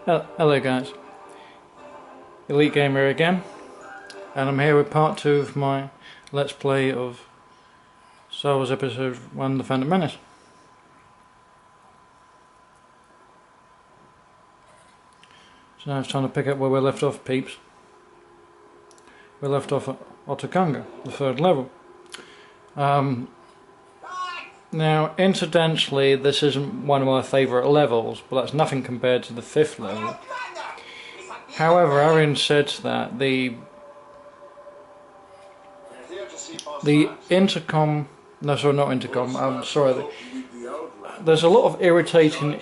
Hello guys, Elite Gamer again, and I'm here with part 2 of my Let's Play of Star Wars Episode 1 The Phantom Menace. So now it's time to pick up where we left off, peeps. We left off at Ota Gunga, the 3rd level. Now, incidentally, this isn't one of my favourite levels, but that's nothing compared to the 5th level. However, having said that, the intercom, no sorry, not intercom, I'm sorry, there's a lot of irritating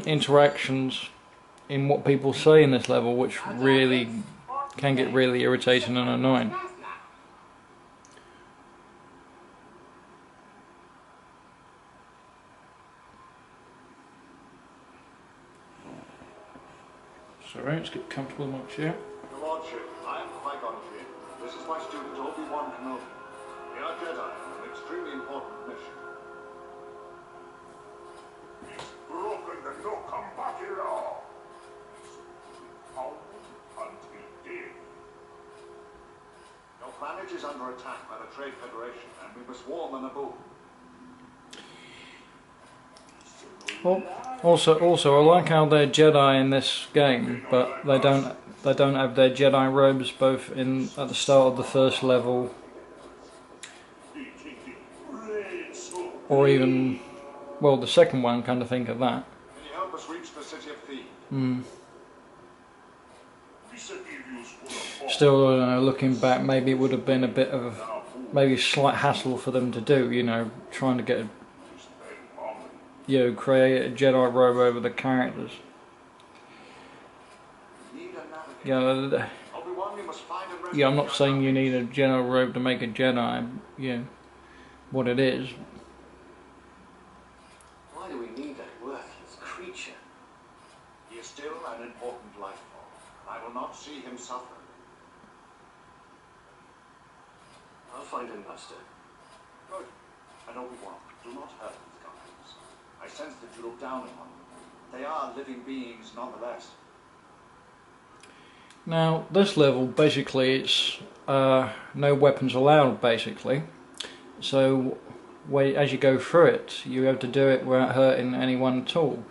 interactions in what people say in this level, which really can get really irritating and annoying. Alright, let's get comfortable in my chair. Your Lordship, I am Qui-Gon Jinn. This is my student Obi-Wan Kenobi. We are Jedi on an extremely important mission. He's broken the no combat law. How until dead. Your planet is under attack by the Trade Federation, and we must warn the Naboo. Also, I like how they're Jedi in this game, but they don't have their Jedi robes both at the start of the 1st level, or even, well, the 2nd one. Kind of think of that. Can you help us reach the city of Thebes? Still, looking back, maybe it would have been a bit of maybe slight hassle for them to do. Trying to get create a Jedi robe over the characters. Yeah, I'm not saying you need a Jedi robe to make a Jedi. What it is. Why do we need that worthless creature? He is still an important life form. I will not see him suffer. I'll find him, Master. Good. And Obi-Wan, do not hurt these guys. I sense that you look down upon them. They are living beings nonetheless. Now, this level, basically, it's no weapons allowed, basically. So, as you go through it, you have to do it without hurting anyone at all.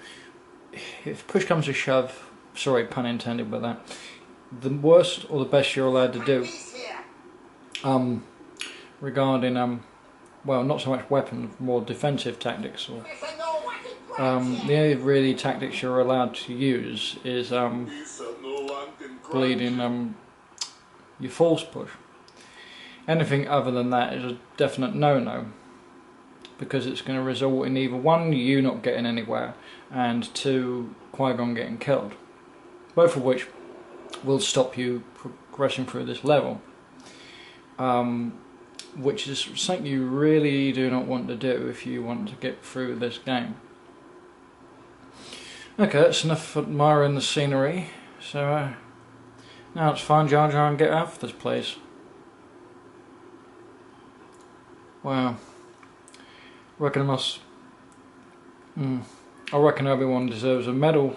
If push comes to shove, sorry, pun intended by that, the worst or the best you're allowed to do, regarding, well, not so much weapons, more defensive tactics, or the only really tactics you're allowed to use is bleeding your force push. Anything other than that is a definite no-no, because it's going to result in either 1, you not getting anywhere, and 2, Qui-Gon getting killed, both of which will stop you progressing through this level, which is something you really do not want to do if you want to get through this game. Okay, that's enough admiring the scenery, so now let's find Jar Jar and get out of this place. Wow. I reckon Obi-Wan deserves a medal,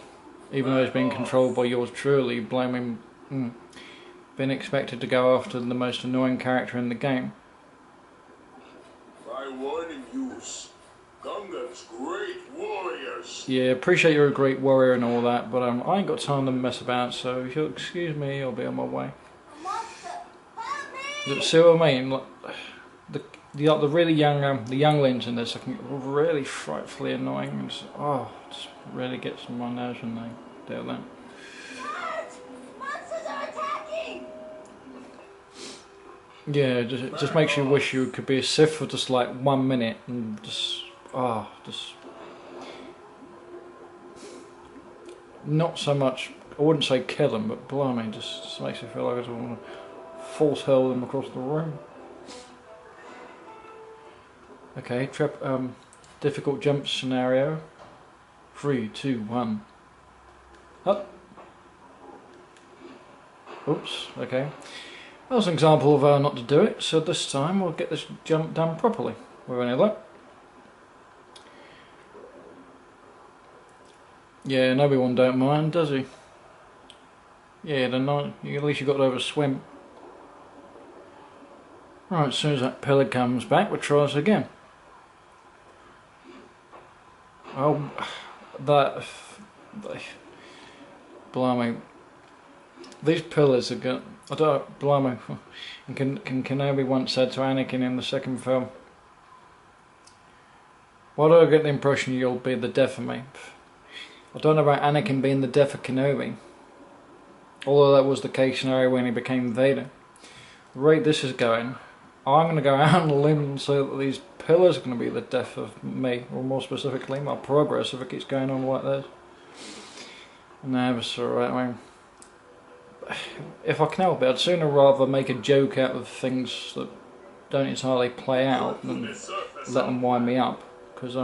even though he's being controlled by yours truly, blaming being expected to go after the most annoying character in the game. By warning you, Gunga's great warriors. Yeah, appreciate you're a great warrior and all that, but I ain't got time to mess about, so if you'll excuse me, I'll be on my way. See what I mean? Like, the really young, the younglings in this, I can get really frightfully annoying. And just really gets on my nerves when they do that. Monsters are attacking! Yeah, just makes you wish you could be a Sith for just like 1 minute and just not so much. I wouldn't say kill them, but blimey, just makes you feel like I just want to force hurl them across the room. Okay, difficult jump scenario. 3, 2, 1. Up. Oops. Okay. That was an example of how not to do it. So this time we'll get this jump done properly. With any luck. Yeah, and Obi-Wan don't mind, does he? Yeah, then not, at least you got to have a swim. Right, as soon as that pillar comes back, we'll try this again. Oh, that... Blimey. These pillars are good. I don't... Blimey. And Kenobi once said to Anakin in the second film, "Why do I get the impression you'll be the death of me?" I don't know about Anakin being the death of Kenobi, although that was the case scenario when he became Vader. The rate this is going, I'm going to go out on a limb and say that these pillars are going to be the death of me, or more specifically my progress if it keeps going on like this. No, it's alright. I mean, if I can help it, I'd sooner rather make a joke out of things that don't entirely play out than let them wind me up. Because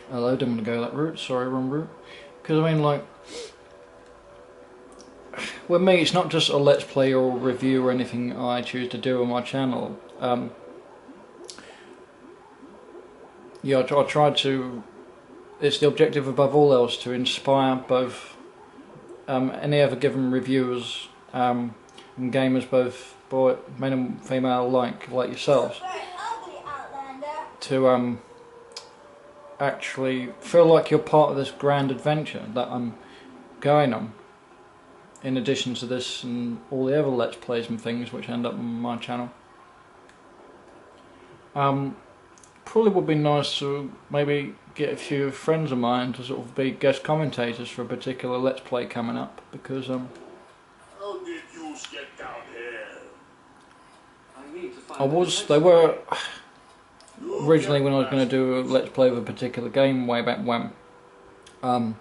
hello, didn't want to go that route. Sorry, wrong route. Because I mean, like, with me, it's not just a let's play or review or anything I choose to do on my channel. Yeah, I try to. It's the objective above all else to inspire both any other given reviewers and gamers, both men and female alike, like yourselves, to actually feel like you're part of this grand adventure that I'm going on. In addition to this and all the other let's plays and things which end up on my channel. Probably would be nice to maybe get a few friends of mine to sort of be guest commentators for a particular let's play coming up, because How did you get down here? they were originally, when I was going to do a let's play of a particular game way back when, I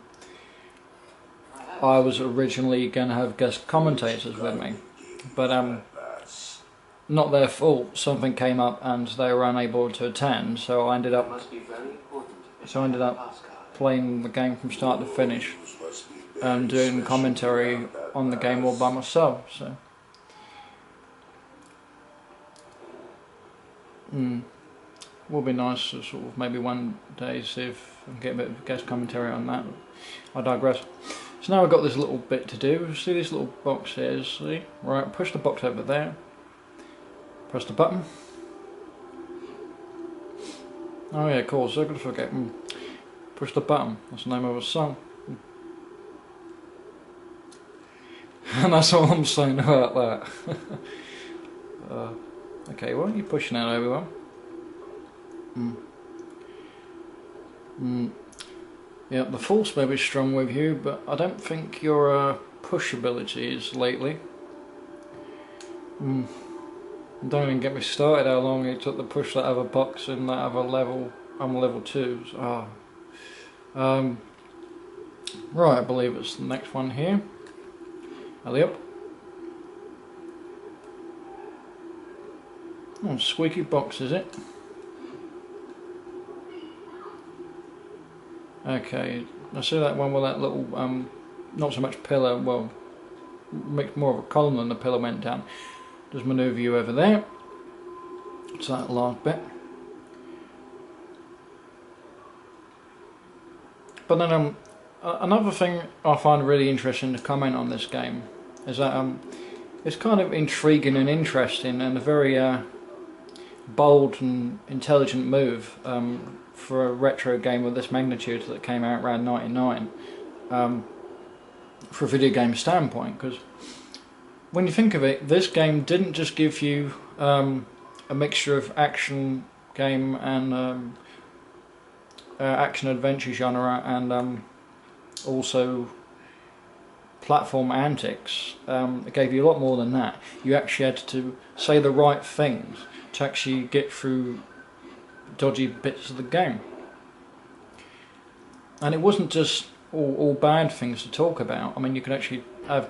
was originally going to have guest commentators with me, but not their fault. Something came up and they were unable to attend, so I ended up playing the game from start to finish and doing commentary on the game all by myself. So would be nice to sort of maybe one day see if I can get a bit of guest commentary on that. I digress. So now I've got this little bit to do. See this little box here, see? Right, push the box over there. Press the button. Oh yeah, cool, so I'm going to forget. Push the button, that's the name of a song. And that's all I'm saying about that. Okay, why aren't you pushing that, everyone? Yeah, the force may be strong with you, but I don't think your push ability is lately. Don't even get me started how long it took to push that other box in that other level. I'm level 2. So, right, I believe it's the next one here. Alley up. Oh, squeaky box, is it? Okay, I see that one with that little, not so much pillar, well, more of a column than the pillar went down. Just manoeuvre you over there. It's that large bit. But then another thing I find really interesting to comment on this game is that it's kind of intriguing and interesting and a very bold and intelligent move for a retro game of this magnitude that came out around '99 for a video game standpoint, because when you think of it, this game didn't just give you a mixture of action game and action adventure genre and also platform antics. It gave you a lot more than that. You actually had to say the right things to actually get through dodgy bits of the game. And it wasn't just all bad things to talk about. I mean, you could actually have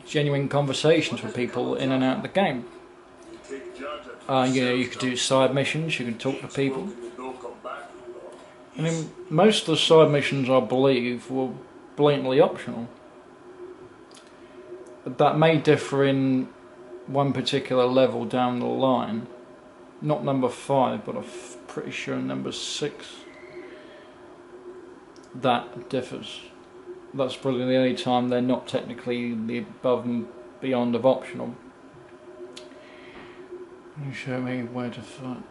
genuine conversations with people in and out of the game. You could do side missions, you can talk to people. I mean, most of the side missions, I believe, were blatantly optional. That may differ in one particular level down the line. Not number 5, but I'm pretty sure number 6 that differs. that's probably the only time they're not technically the above and beyond of optional. Can you show me where to find?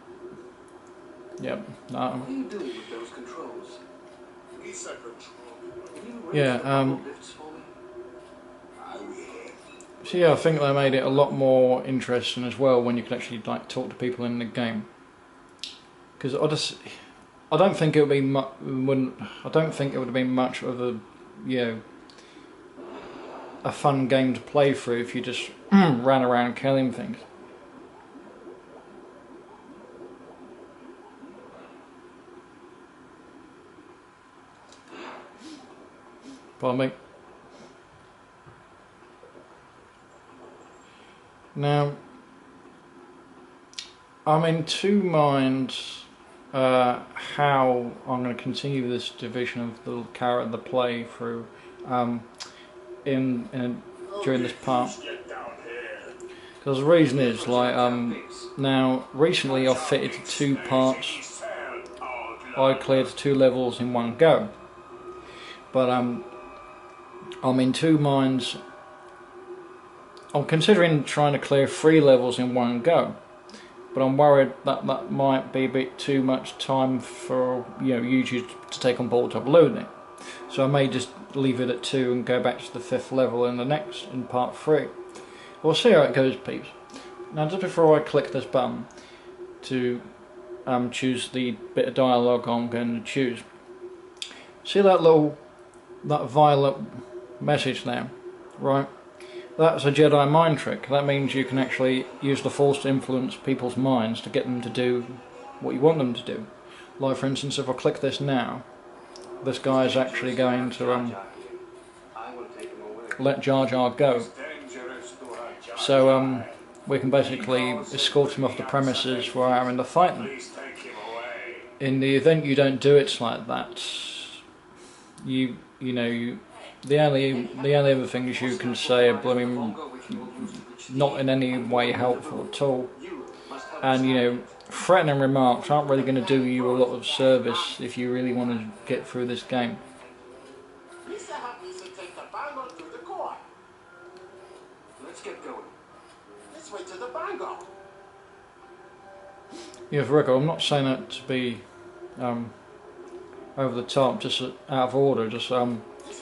Yep. What are you doing with those controls? It's a control. Can you arrange Yeah. the bubble lifts for me? I will. So yeah, I think they made it a lot more interesting as well when you can actually like talk to people in the game. Because I don't think it would be I don't think it would have been much of a, you know, a fun game to play through if you just ran around killing things. Pardon me. Now, I'm in two minds how I'm going to continue this division of the the playthrough during this part. Because the reason is like now recently I've fitted 2 parts. I cleared 2 levels in one go, but I'm in two minds. I'm considering trying to clear 3 levels in one go, but I'm worried that that might be a bit too much time for, you know, YouTube to take on board to upload it. So I may just leave it at 2 and go back to the 5th level in part 3. We'll see how it goes, peeps. Now, just before I click this button to choose the bit of dialogue I'm going to choose, see that violet message there, right? That's a Jedi mind trick. That means you can actually use the Force to influence people's minds to get them to do what you want them to do. Like, for instance, if I click this now, this guy is actually going to let Jar Jar go. So we can basically escort him off the premises where I'm in the fighting. In the event you don't do it like that, the only other things you can say are blooming not in any way helpful at all, and you know, threatening remarks aren't really going to do you a lot of service if you really want to get through this game. Let's get going. This way to the Bango. Yeah, for record, I'm not saying that to be over the top, just out of order, just This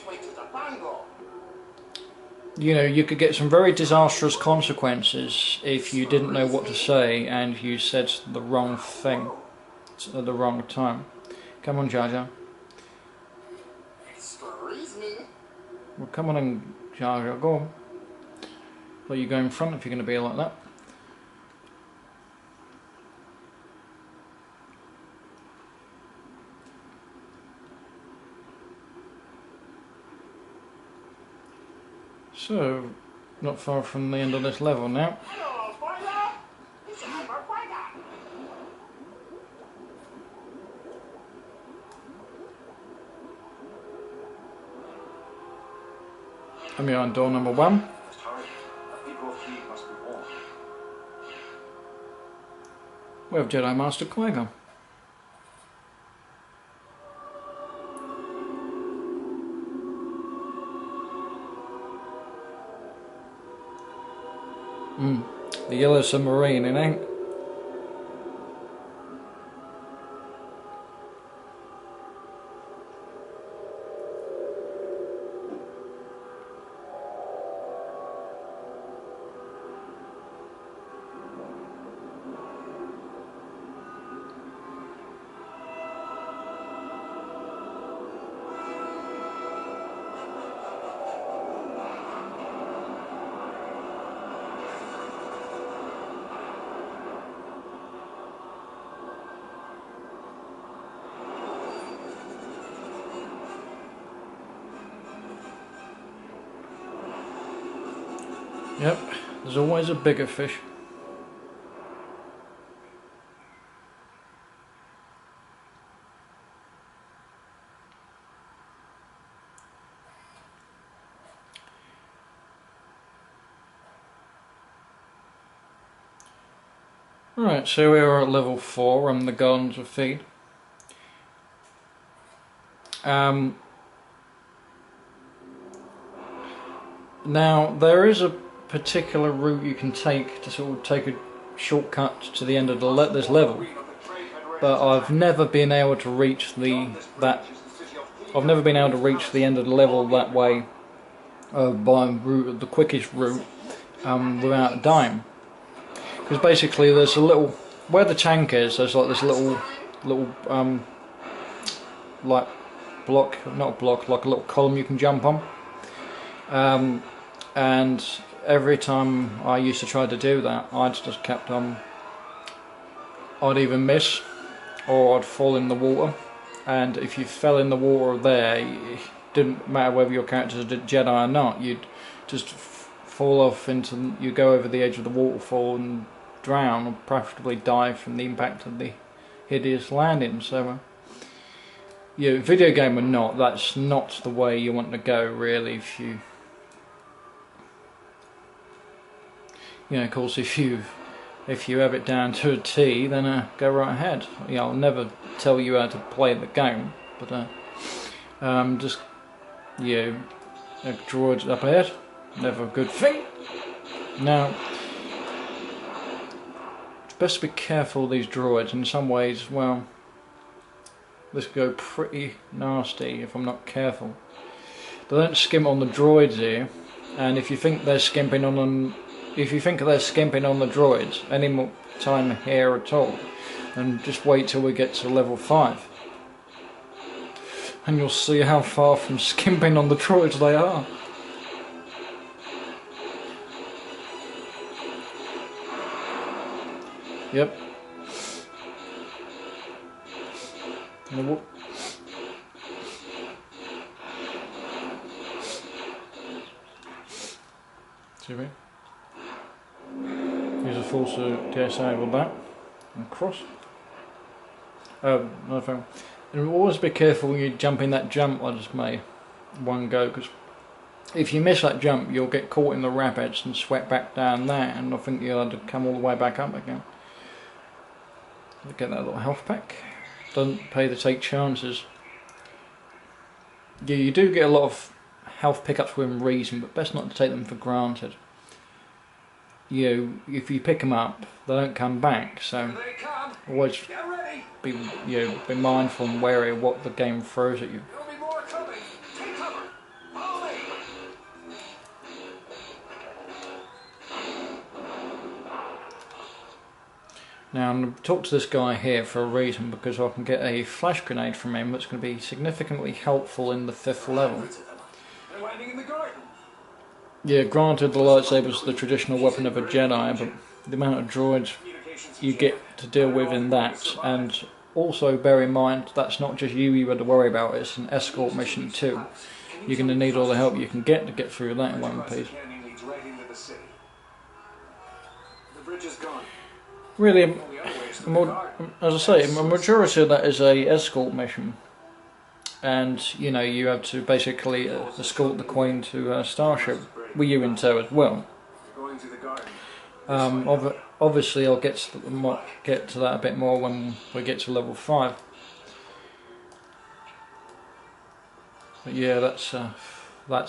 way to the Bango. you know, you could get some very disastrous consequences if you didn't know what to say and you said the wrong thing at the wrong time. Come on, Jar Jar. Excuse me. Well, come on in, Jar Jar, go on. Well, you go in front if you're going to be like that. So, not far from the end of this level now. Hello, Boiler. It's Albert Boiler. I'm behind door number 1. Just hurry. The people of Fleet must be warned. We have Jedi Master Qui-Gon. The yellow submarine, it ain't. Yep, there's always a bigger fish. Right, so we are at level 4 on the Gardens of Feed. Now there is a particular route you can take to sort of take a shortcut to the end of this level, but I've never been able to reach the end of the level that way by the quickest route without dying. Because basically there's a little, where the tank is, there's like this little like block, not a block, like a little column you can jump on. And every time I used to try to do that, I'd just kept on, I'd either miss or I'd fall in the water. And if you fell in the water there, it didn't matter whether your character's a Jedi or not, you'd just fall off into, you go over the edge of the waterfall and drown, or preferably die from the impact of the hideous landing. So video game or not, that's not the way you want to go really. If you of course, if you have it down to a T, then go right ahead. I'll never tell you how to play the game, but just droids up ahead, never a good thing. Now, it's best to be careful of these droids. In some ways, well, this could go pretty nasty if I'm not careful. But don't skimp on the droids here, and if you think they're skimping on them, if you think they're skimping on the droids any more time here at all, then just wait till we get to level 5. And you'll see how far from skimping on the droids they are. Yep. See me? Use a force to disable that and cross. Another thing. And always be careful when you jump in that jump I just made one go, because if you miss that jump you'll get caught in the rapids and swept back down there, and I think you'll have to come all the way back up again. Get that little health pack. Don't pay to take chances. Yeah, you do get a lot of health pickups within reason, but best not to take them for granted. If you pick them up, they don't come back, so always be mindful and wary of what the game throws at you. Now I'm going to talk to this guy here for a reason, because I can get a flash grenade from him that's going to be significantly helpful in the 5th level. Yeah, granted the lightsaber's the traditional weapon of a Jedi, but the amount of droids you get to deal with in that, and also bear in mind that's not just you have to worry about, it's an escort mission too. You're going to need all the help you can get to get through that in one piece. Really, as I say, a majority of that is a escort mission, and you have to basically escort the Queen to a starship with you in tow as well. Obviously, I'll get to that a bit more when we get to level 5. But yeah, that's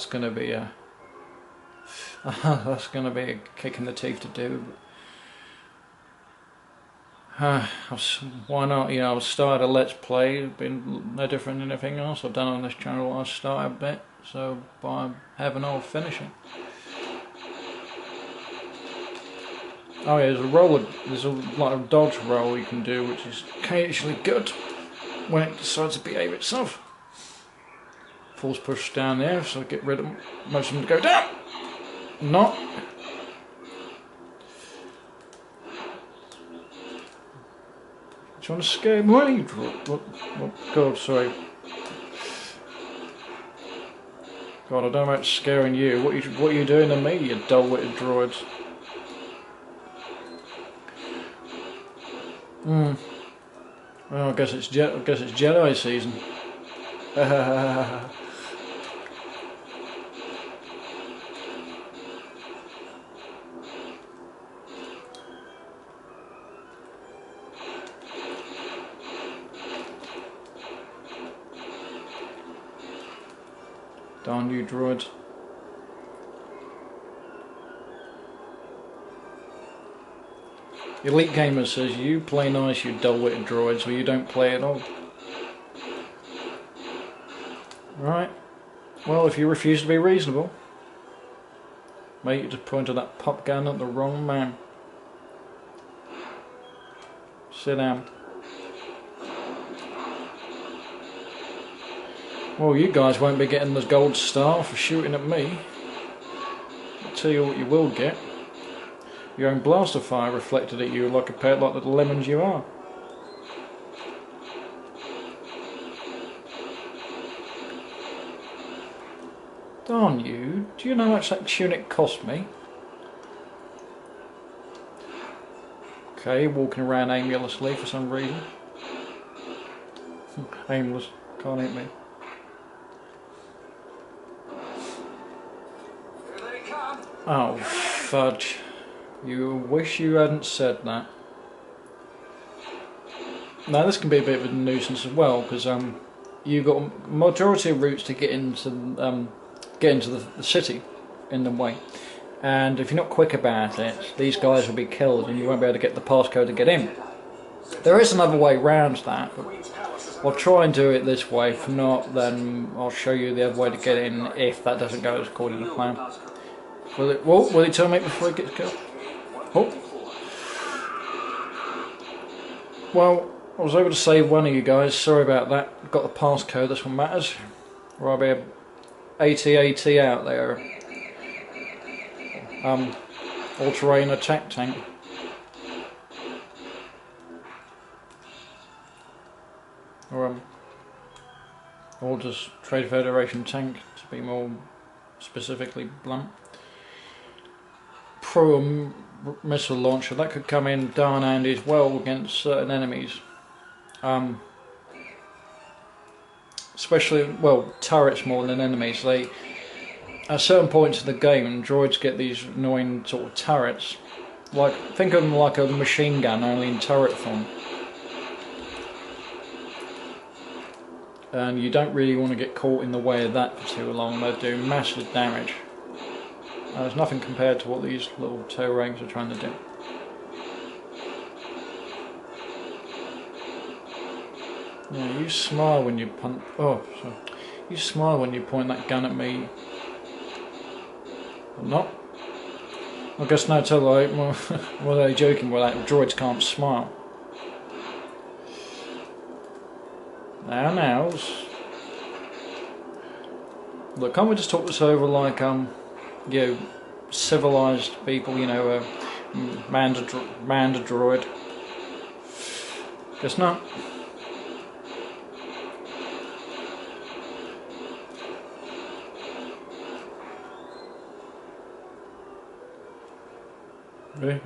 going to be a kick in the teeth to do. Why not? I've started a Let's Play, been no different than anything else I've done on this channel. I start a bit, so by having I'll finish it. Oh yeah, there's a lot of dodge roll you can do, which is occasionally good when it decides to behave itself. Force push down there, so I get rid of most of them to go down. Not. Trying to scare me? What? God, sorry. God, I don't know about scaring you. What are you doing to me, you dull-witted droids? Well, I guess it's Jedi season. Darn you droids. Elite Gamer says, you play nice, you dull-witted droids, or you don't play at all. Right. Well, if you refuse to be reasonable, mate, you just pointed that pop gun at the wrong man. Sit down. Well, you guys won't be getting the gold star for shooting at me. I'll tell you what you will get. Your own blaster fire reflected at you like a pair like the lemons you are. Darn you, do you know how much that tunic cost me? Okay, walking around aimlessly for some reason. Aimless, can't hit me. Oh, fudge. You wish you hadn't said that. Now this can be a bit of a nuisance as well, because you've got a majority of routes to get into the city in the way. And if you're not quick about it, these guys will be killed and you won't be able to get the passcode to get in. There is another way round that, but I'll try and do it this way. If not, then I'll show you the other way to get in if that doesn't go as according to plan. Will it terminate before it gets killed? Oh. Well, I was able to save one of you guys, sorry about that. Got the passcode, that's what matters. Or I'll be a AT-AT out there. All-terrain attack tank. Or just Trade Federation tank, to be more specifically blunt. Pro missile launcher, that could come in darn handy as well against certain enemies. Especially, well, turrets more than enemies. At certain points in the game, droids get these annoying sort of turrets. Like, think of them like a machine gun, only in turret form. And you don't really want to get caught in the way of that for too long. They do massive damage. There's nothing compared to what these little tail rings are trying to do. Yeah, you smile when you punt. Oh, sorry. You smile when you point that gun at me. Or not? I guess no, tell like, well, are they joking? Well, like, droids can't smile. Nows. Look, can't we just talk this over like you know, civilized people? You know, man to droid. Guess not.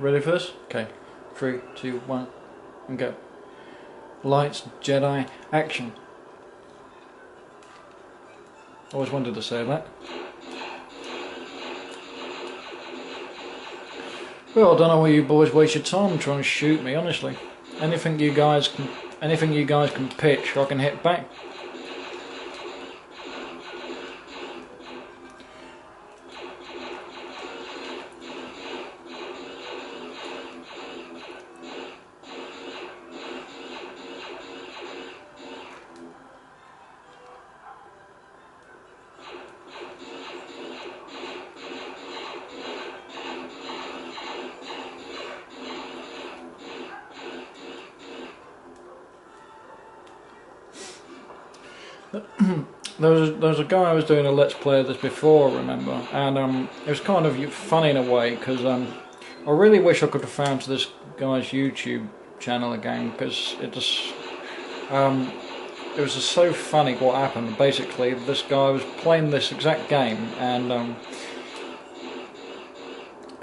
Ready for this? Okay. 3, 2, 1, and go. Lights, Jedi, action. Always wanted to say that. Well, I don't know why you boys waste your time trying to shoot me, honestly. Anything you guys can pitch, I can hit back. There was a guy I was doing a Let's Play of this before, I remember, and it was kind of funny in a way, because I really wish I could have found this guy's YouTube channel again, because it was just so funny what happened. Basically, this guy was playing this exact game, and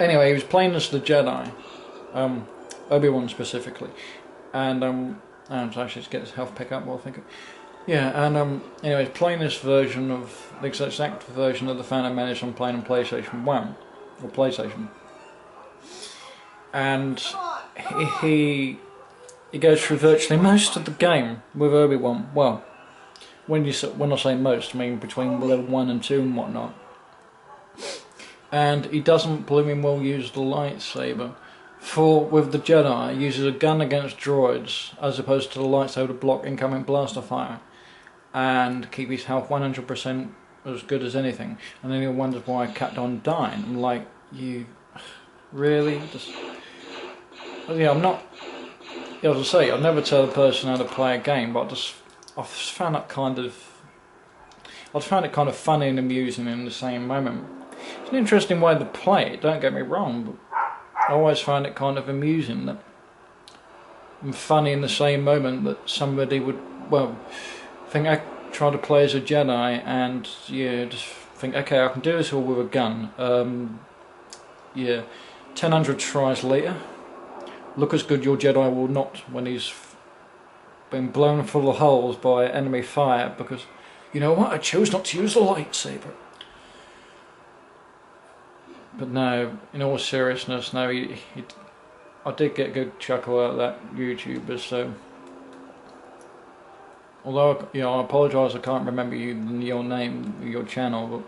anyway, he was playing as the Jedi, Obi-Wan specifically, and actually just get his health pick up while thinking. Yeah, and anyway, playing this version of the exact version of the Phantom Menace I'm playing on PlayStation 1 or PlayStation, and he goes through virtually most of the game with Obi-Wan. Well, when I say most, I mean between level 1 and 2 and whatnot. And he doesn't blooming well use the lightsaber with the Jedi, uses a gun against droids as opposed to the lightsaber to block incoming blaster fire and keep his health 100% as good as anything. And then he wonders why I kept on dying. I'm like, you really? Yeah, I'm not. As I say, I'll never tell a person how to play a game, but I found it kind of funny and amusing in the same moment. It's an interesting way to play it, don't get me wrong, but I always find it kind of amusing and funny in the same moment that somebody would, well, think I try to play as a Jedi and just think, okay, I can do this all with a gun. 1,000 tries later, look as good your Jedi will not when he's been blown full of holes by enemy fire because, you know what, I chose not to use the lightsaber. But no, in all seriousness, no, I did get a good chuckle out of that YouTuber, so... Although, I apologise I can't remember your name, your channel,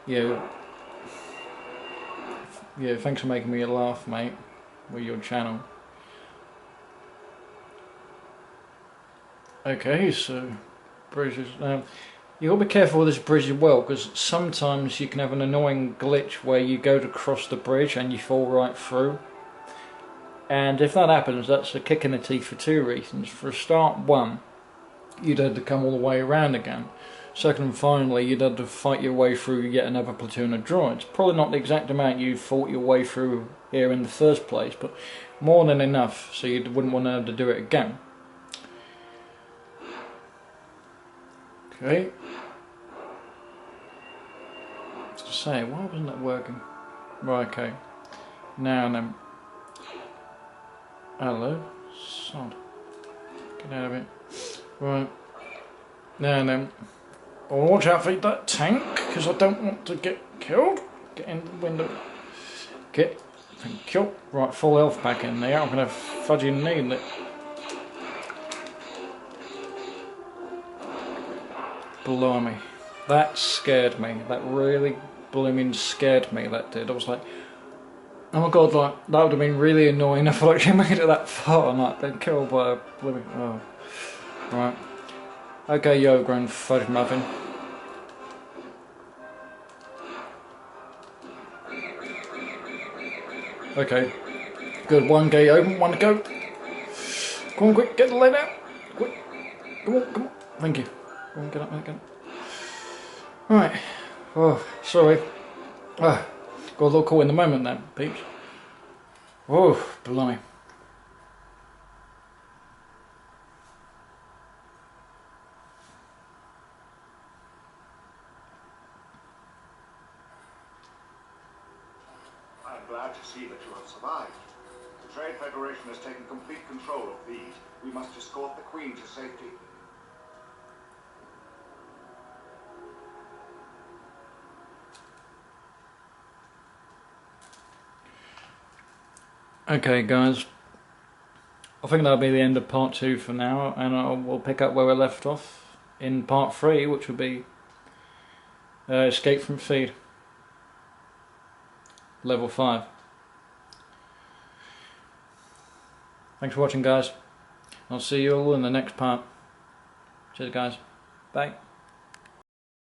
but... thanks for making me laugh, mate, with your channel. Okay, so... bridges. You got to be careful with this bridge as well, because sometimes you can have an annoying glitch where you go to cross the bridge and you fall right through. And if that happens, that's a kick in the teeth for two reasons. For a start, one, you'd have to come all the way around again. Second and finally, you'd have to fight your way through yet another platoon of droids. Probably not the exact amount you fought your way through here in the first place, but more than enough, so you wouldn't want to have to do it again. Okay. To say, why wasn't that working? Right, okay. Now then. Hello, sod. Get out of it. Right. Now then. I'll watch out for that tank, because I don't want to get killed. Get in the window. Get. Thank you. Right, full health back in there. I'm going to fudging need it. Blimey. That scared me. That really blooming scared me, that did. I was like, oh my god, like, that would have been really annoying if I actually made it that far and like been killed by a blooming... Oh. Right. Okay, yoga and fudge muffin. Okay. Good, one gate open, one to go. Come on, quick, get the lead out. Quick. Come on, come on. Thank you. Come on, get up, mate, get up. Right. Oh, sorry. Got a little caught in the moment there, peeps. Oh, blimey. I'm glad to see that you have survived. The Trade Federation has taken complete control of these. We must escort the Queen to safety. Okay, guys. I think that'll be the end of part 2 for now, and we'll pick up where we left off in part 3, which will be Escape from Feed. Level 5. Thanks for watching, guys. I'll see you all in the next part. Cheers, guys. Bye.